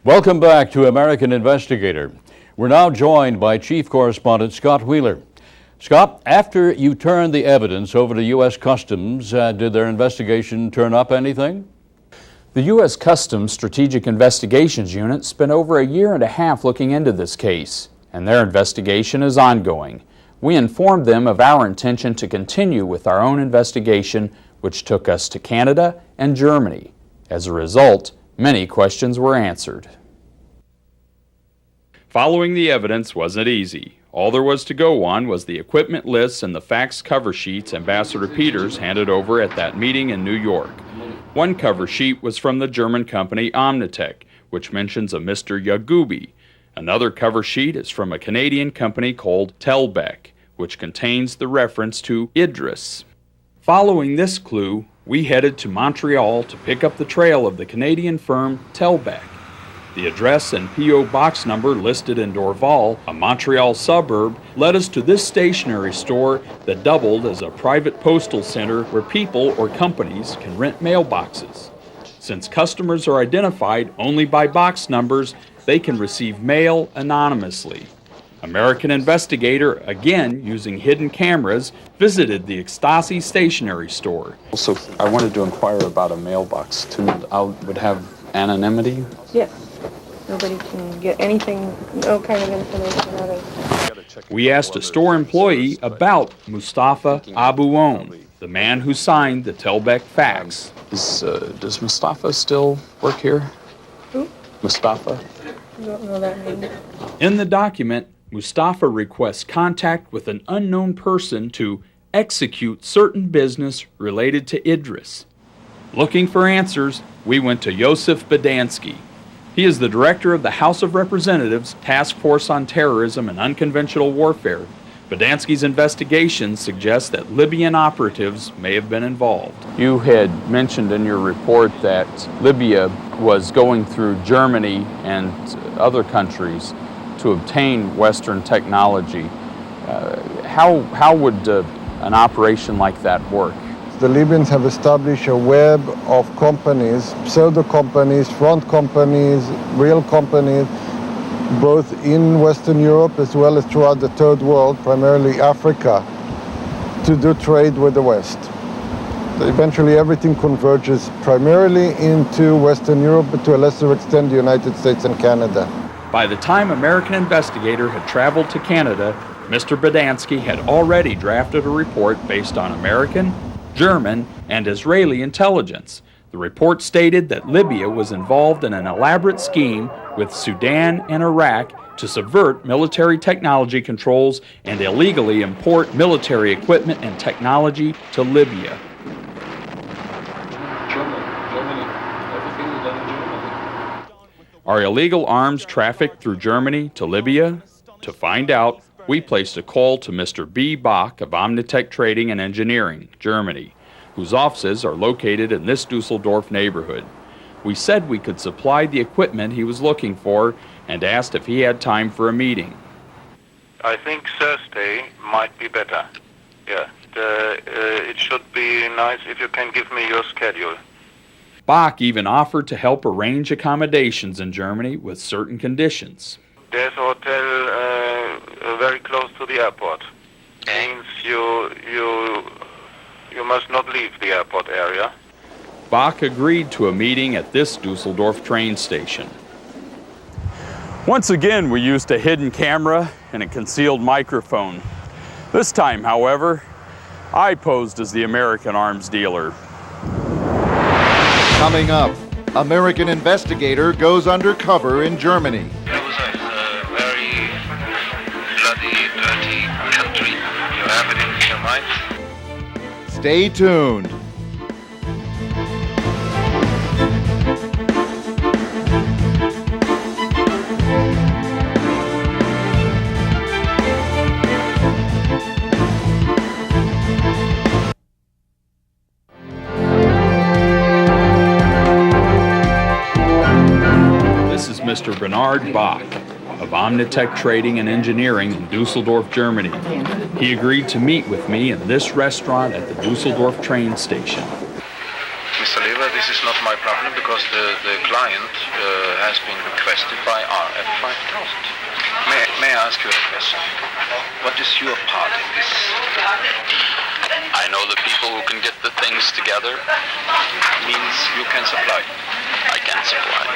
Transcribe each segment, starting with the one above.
Welcome back to American Investigator. We're now joined by Chief Correspondent Scott Wheeler. Scott, after you turned the evidence over to U.S. Customs, did their investigation turn up anything? The U.S. Customs Strategic Investigations Unit spent over a year and a half looking into this case, and their investigation is ongoing. We informed them of our intention to continue with our own investigation, which took us to Canada and Germany. As a result, many questions were answered. Following the evidence wasn't easy. All there was to go on was the equipment lists and the fax cover sheets Ambassador Peters handed over at that meeting in New York. One cover sheet was from the German company Omnitech, which mentions a Mr. Yagubi. Another cover sheet is from a Canadian company called Telbeck, which contains the reference to Idris. Following this clue, we headed to Montreal to pick up the trail of the Canadian firm Telbeck. The address and P.O. box number listed in Dorval, a Montreal suburb, led us to this stationery store that doubled as a private postal center where people or companies can rent mailboxes. Since customers are identified only by box numbers, they can receive mail anonymously. American Investigator, again using hidden cameras, visited the Ecstasy stationery store. Also, I wanted to inquire about a mailbox too. Would have anonymity? Yes. Nobody can get anything, no kind of information out of. We asked a store employee about Mustafa Abuon, the man who signed the Telbeck fax. Does Mustafa still work here? Who? Mustafa? I don't know that name. In the document, Mustafa requests contact with an unknown person to execute certain business related to Idris. Looking for answers, we went to Josef Badansky. He is the director of the House of Representatives Task Force on Terrorism and Unconventional Warfare. Badansky's investigation suggests that Libyan operatives may have been involved. You had mentioned in your report that Libya was going through Germany and other countries to obtain Western technology. How would an operation like that work? The Libyans have established a web of companies, pseudo companies, front companies, real companies, both in Western Europe as well as throughout the Third World, primarily Africa, to do trade with the West. Eventually everything converges primarily into Western Europe, but to a lesser extent the United States and Canada. By the time American Investigator had traveled to Canada, Mr. Badansky had already drafted a report based on American, German, and Israeli intelligence. The report stated that Libya was involved in an elaborate scheme with Sudan and Iraq to subvert military technology controls and illegally import military equipment and technology to Libya. Are illegal arms trafficked through Germany to Libya? To find out, we placed a call to Mr. B. Bach of Omnitech Trading and Engineering, Germany, whose offices are located in this Dusseldorf neighborhood. We said we could supply the equipment he was looking for and asked if he had time for a meeting. I think Thursday might be better. Yeah, it should be nice if you can give me your schedule. Bach even offered to help arrange accommodations in Germany with certain conditions. There's a hotel very close to the airport. Means you must not leave the airport area. Bach agreed to a meeting at this Dusseldorf train station. Once again, we used a hidden camera and a concealed microphone. This time, however, I posed as the American arms dealer. Coming up, American Investigator goes undercover in Germany. Rosa is a very bloody, dirty country. You have it in your mind? Stay tuned. Mr. Bernard Bach of Omnitech Trading and Engineering in Dusseldorf, Germany. He agreed to meet with me in this restaurant at the Dusseldorf train station. Mr. Lever, this is not my problem because the client has been requested requested by RF 5000. May I ask you a question? What is your part in this deal? I know the people who can get the things together. Means you can supply. I can supply.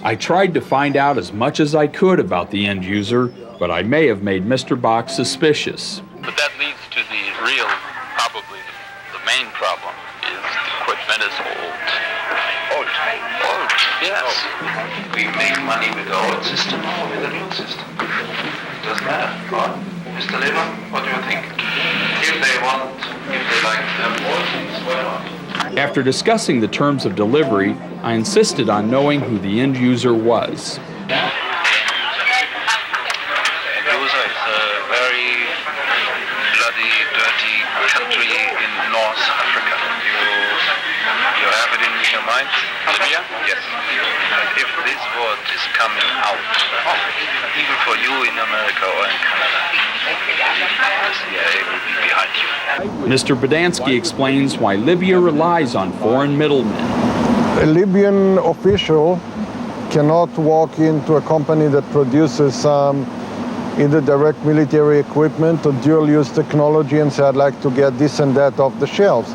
I tried to find out as much as I could about the end user, but I may have made Mr. Bach suspicious. But that leads to the real, probably the main problem, is the equipment is old. Old? Old, yes. We make money with the old system or with the new system. Doesn't matter. Mr. Leber, what do you think? If they like to have old things, why not? After discussing the terms of delivery, I insisted on knowing who the end user was. The user is a very bloody, dirty country in North Africa. You have it in your mind? Libya? Yes. And if this word is coming out, even for you in America or in Canada, the CIA will be behind you. Mr. Badansky explains why Libya relies on foreign middlemen. A Libyan official cannot walk into a company that produces some either direct military equipment or dual-use technology and say, I'd like to get this and that off the shelves.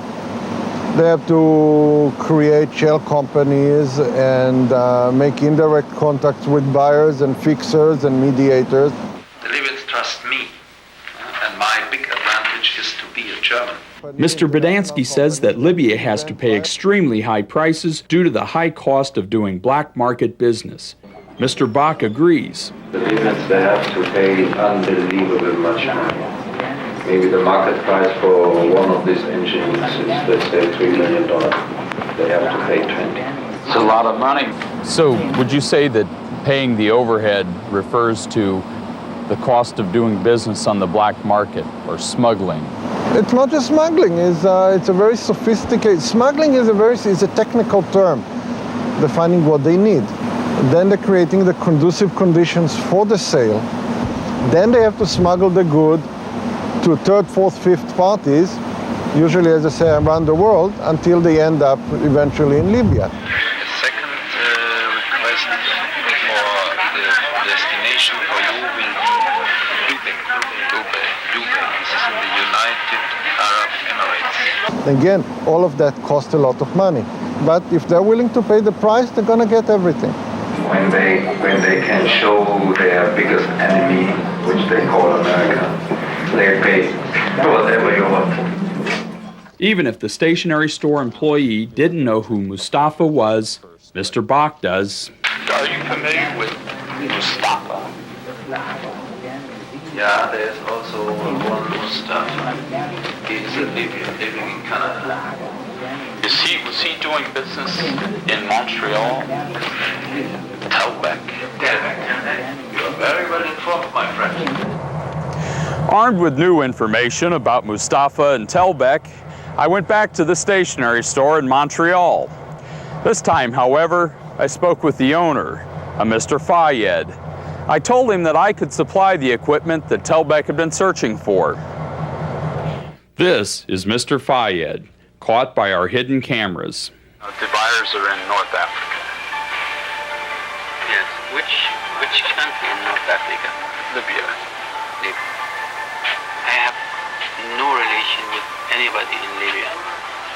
They have to create shell companies and make indirect contacts with buyers and fixers and mediators. The Libyans trust me, and my big advantage is to be a German. Mr. Badansky says that Libya has to pay extremely high prices due to the high cost of doing black market business. Mr. Bach agrees. The Libyans, they have to pay unbelievably much money. Maybe the market price for one of these engines is, let's say, $3 million. They have to pay 20. It's a lot of money. So would you say that paying the overhead refers to the cost of doing business on the black market or smuggling? It's not just smuggling. It's a very sophisticated. Smuggling is a technical term, defining what they need. Then they're creating the conducive conditions for the sale. Then they have to smuggle the good to third, fourth, fifth parties, usually, as I say, around the world, until they end up eventually in Libya. The second request for the destination for you will be Dubai. This is in the United Arab Emirates. Again, all of that costs a lot of money. But if they're willing to pay the price, they're going to get everything. When they can show their biggest enemy, which they call America, they pay whatever you want. Even if the stationery store employee didn't know who Mustafa was, Mr. Bach does. Are you familiar with Mustafa? Yeah, there's also one Mustafa. He's a Libyan living in Canada. Was he doing business in Montreal? Telbeck. You are very well informed, my friend. Armed with new information about Mustafa and Telbeck, I went back to the stationery store in Montreal. This time, however, I spoke with the owner, a Mr. Fayed. I told him that I could supply the equipment that Telbeck had been searching for. This is Mr. Fayed, caught by our hidden cameras. The buyers are in North Africa. Yes. Which country in North Africa? Libya. I have no relation with anybody in Libya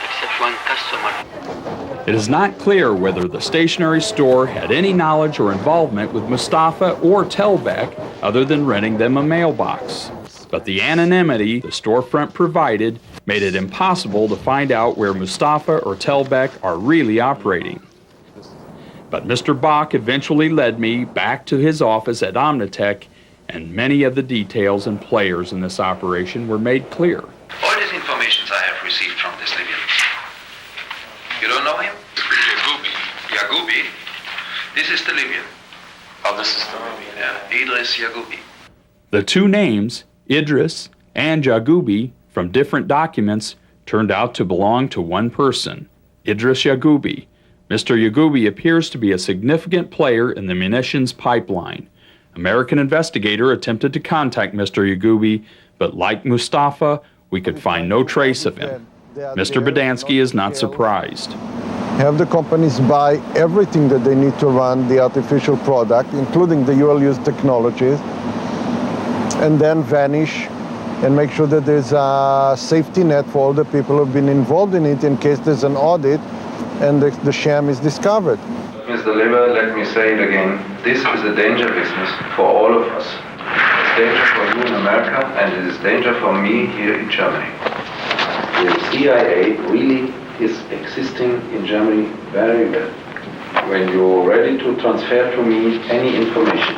except one customer. It is not clear whether the stationery store had any knowledge or involvement with Mustafa or Telbeck other than renting them a mailbox. But the anonymity the storefront provided made it impossible to find out where Mustafa or Telbeck are really operating. But Mr. Bach eventually led me back to his office at Omnitech, and many of the details and players in this operation were made clear. All these informations I have received from this Libyan. You don't know him? Yagoubi? This is the Libyan. Oh, this is the Libyan. Yeah, Idris Yagoubi. The two names, Idris and Yagoubi, from different documents, turned out to belong to one person, Idris Yagoubi. Mr. Yagoubi appears to be a significant player in the munitions pipeline. American Investigator attempted to contact Mr. Yagoubi, but like Mustafa, we could find no trace of him. Mr. Badansky is not surprised. have the companies buy everything that they need to run the artificial product, including the dual-use technologies, and then vanish and make sure that there's a safety net for all the people who've been involved in it in case there's an audit and the sham is discovered. Mr. Liver, let me say it again. This is a danger business for all of us. It's danger for you in America, and it is danger for me here in Germany. The CIA really is existing in Germany very well. When you're ready to transfer to me any information,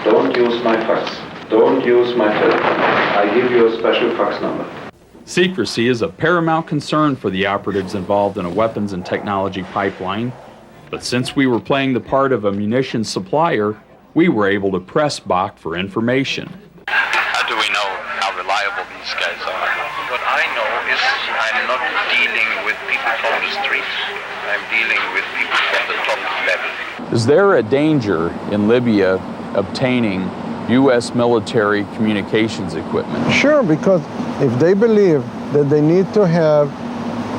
don't use my fax. Don't use my telephone. I give you a special fax number. Secrecy is a paramount concern for the operatives involved in a weapons and technology pipeline. But since we were playing the part of a munitions supplier, we were able to press Bach for information. How do we know how reliable these guys are? What I know is I'm not dealing with people from the streets. I'm dealing with people from the top level. Is there a danger in Libya obtaining U.S. military communications equipment? Sure, because if they believe that they need to have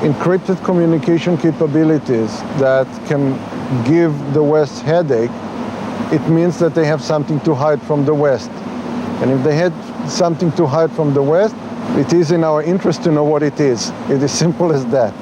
encrypted communication capabilities that can give the West headache, it means that they have something to hide from the West. And if they had something to hide from the West, it is in our interest to know what it is. It is simple as that.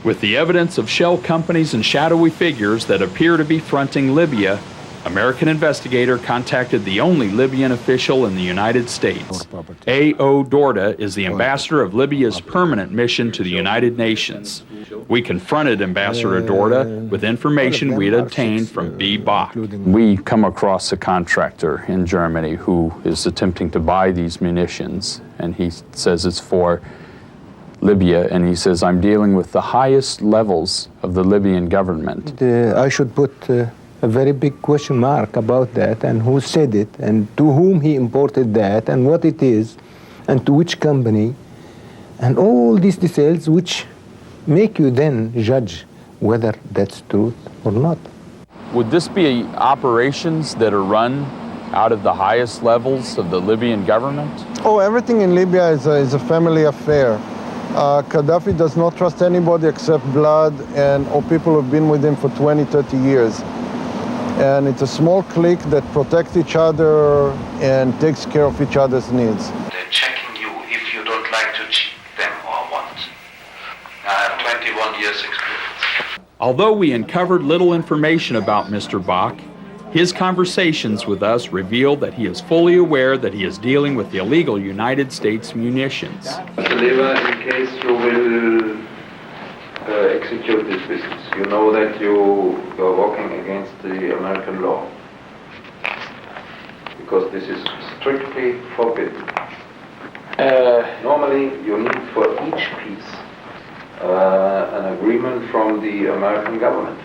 With the evidence of shell companies and shadowy figures that appear to be fronting Libya, American Investigator contacted the only Libyan official in the United States. A.O. Dorda is the ambassador of Libya's permanent mission to the United Nations. We confronted Ambassador Dorda with information we had obtained from B. Bach. We come across a contractor in Germany who is attempting to buy these munitions, and he says it's for Libya, and he says, I'm dealing with the highest levels of the Libyan government. I should put a very big question mark about that, and who said it, and to whom he imported that, and what it is, and to which company, and all these details which make you then judge whether that's truth or not. Would this be operations that are run out of the highest levels of the Libyan government? Oh, everything in Libya is a family affair. Gaddafi does not trust anybody except blood or people who've been with him for 20, 30 years. And it's a small clique that protects each other and takes care of each other's needs. They're checking you if you don't like to cheat them or what. I have 21 years experience. Although we uncovered little information about Mr. Bach, his conversations with us revealed that he is fully aware that he is dealing with the illegal United States munitions. Mr. Lever, in case you will execute this business, you know that you're working against the American law, because this is strictly forbidden. Normally you need for each piece an agreement from the American government.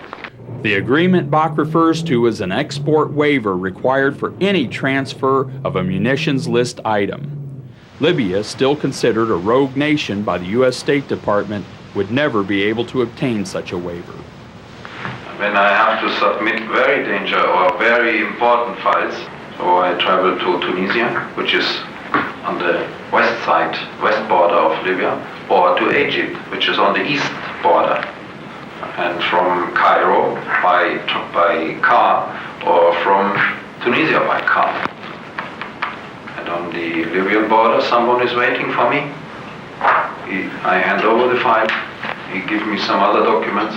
The agreement Bach refers to is an export waiver required for any transfer of a munitions list item. Libya, still considered a rogue nation by the U.S. State Department, would never be able to obtain such a waiver. When I have to submit very dangerous or very important files, so I travel to Tunisia, which is on the west side, west border of Libya, or to Egypt, which is on the east border, and from Cairo by car, or from Tunisia by car. And on the Libyan border, someone is waiting for me. I hand over the file, he gives me some other documents,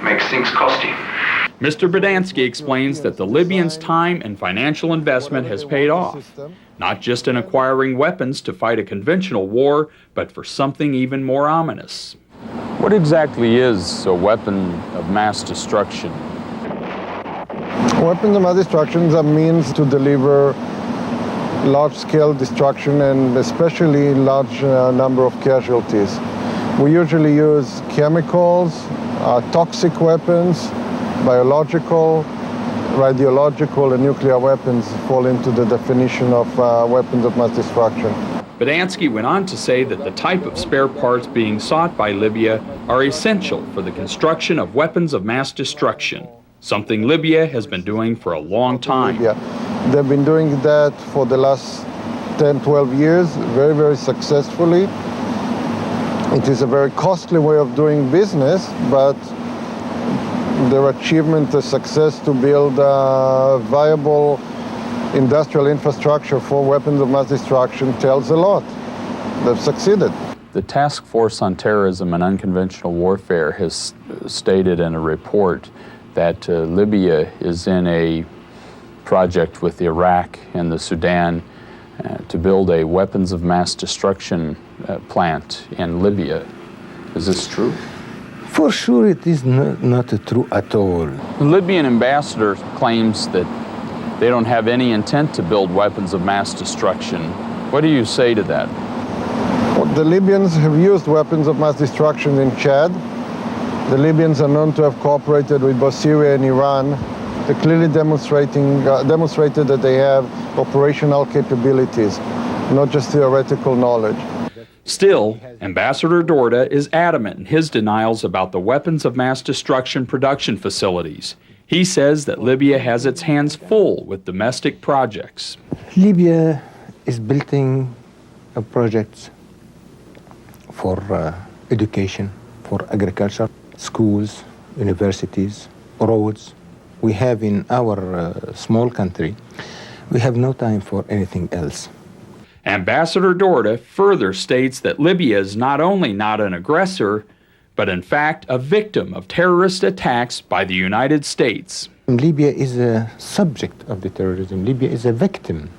makes things costly. Mr. Badansky explains that the Libyans' time and financial investment has paid off, not just in acquiring weapons to fight a conventional war, but for something even more ominous. What exactly is a weapon of mass destruction? Weapons of mass destruction is a means to deliver large-scale destruction and especially large number of casualties. We usually use chemicals, toxic weapons, biological, radiological, and nuclear weapons fall into the definition of weapons of mass destruction. Badansky went on to say that the type of spare parts being sought by Libya are essential for the construction of weapons of mass destruction, something Libya has been doing for a long time. Yeah. They've been doing that for the last 10, 12 years, very, very successfully. It is a very costly way of doing business, but their achievement, the success to build a viable industrial infrastructure for weapons of mass destruction tells a lot. They've succeeded. The Task Force on Terrorism and Unconventional Warfare has stated in a report that Libya is in a project with Iraq and the Sudan to build a weapons of mass destruction plant in Libya. Is this true? For sure it is not true at all. The Libyan ambassador claims that they don't have any intent to build weapons of mass destruction. What do you say to that? Well, the Libyans have used weapons of mass destruction in Chad. The Libyans are known to have cooperated with both Syria and Iran. They clearly demonstrated that they have operational capabilities, not just theoretical knowledge. Still, Ambassador Dorda is adamant in his denials about the weapons of mass destruction production facilities. He says that Libya has its hands full with domestic projects. Libya is building projects for education, for agriculture, schools, universities, roads. We have in our small country, we have no time for anything else. Ambassador Dorda further states that Libya is not only not an aggressor, but in fact a victim of terrorist attacks by the United States. Libya is a subject of the terrorism. Libya is a victim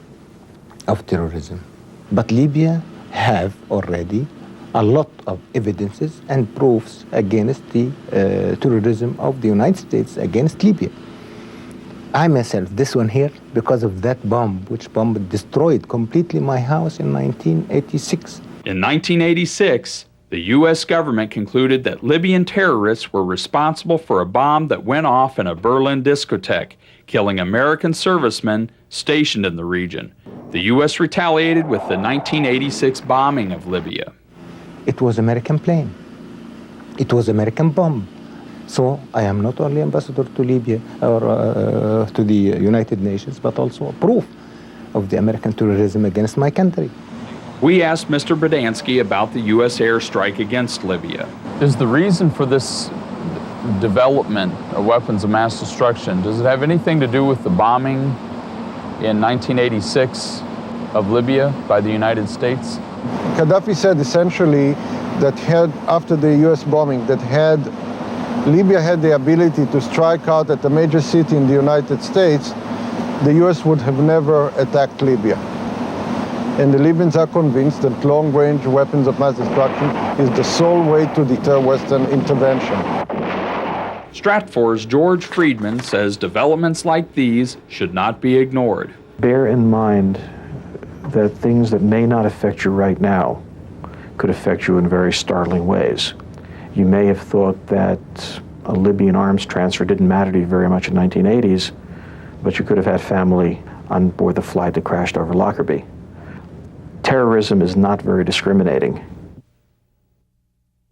of terrorism. But Libya have already a lot of evidences and proofs against the terrorism of the United States against Libya. I myself, this one here, because of that bomb, which bomb destroyed completely my house in 1986. In 1986, the U.S. government concluded that Libyan terrorists were responsible for a bomb that went off in a Berlin discotheque, killing American servicemen stationed in the region. The U.S. retaliated with the 1986 bombing of Libya. It was American plane. It was American bomb. So I am not only ambassador to Libya or to the United Nations, but also a proof of the American terrorism against my country. We asked Mr. Bradansky about the U.S. airstrike against Libya. Is the reason for this development of weapons of mass destruction, does it have anything to do with the bombing in 1986 of Libya by the United States? Gaddafi said essentially that after the U.S. bombing, that Libya had the ability to strike out at a major city in the United States, the U.S. would have never attacked Libya. And the Libyans are convinced that long-range weapons of mass destruction is the sole way to deter Western intervention. Stratfor's George Friedman says developments like these should not be ignored. Bear in mind that things that may not affect you right now could affect you in very startling ways. You may have thought that a Libyan arms transfer didn't matter to you very much in the 1980s, but you could have had family on board the flight that crashed over Lockerbie. Terrorism is not very discriminating.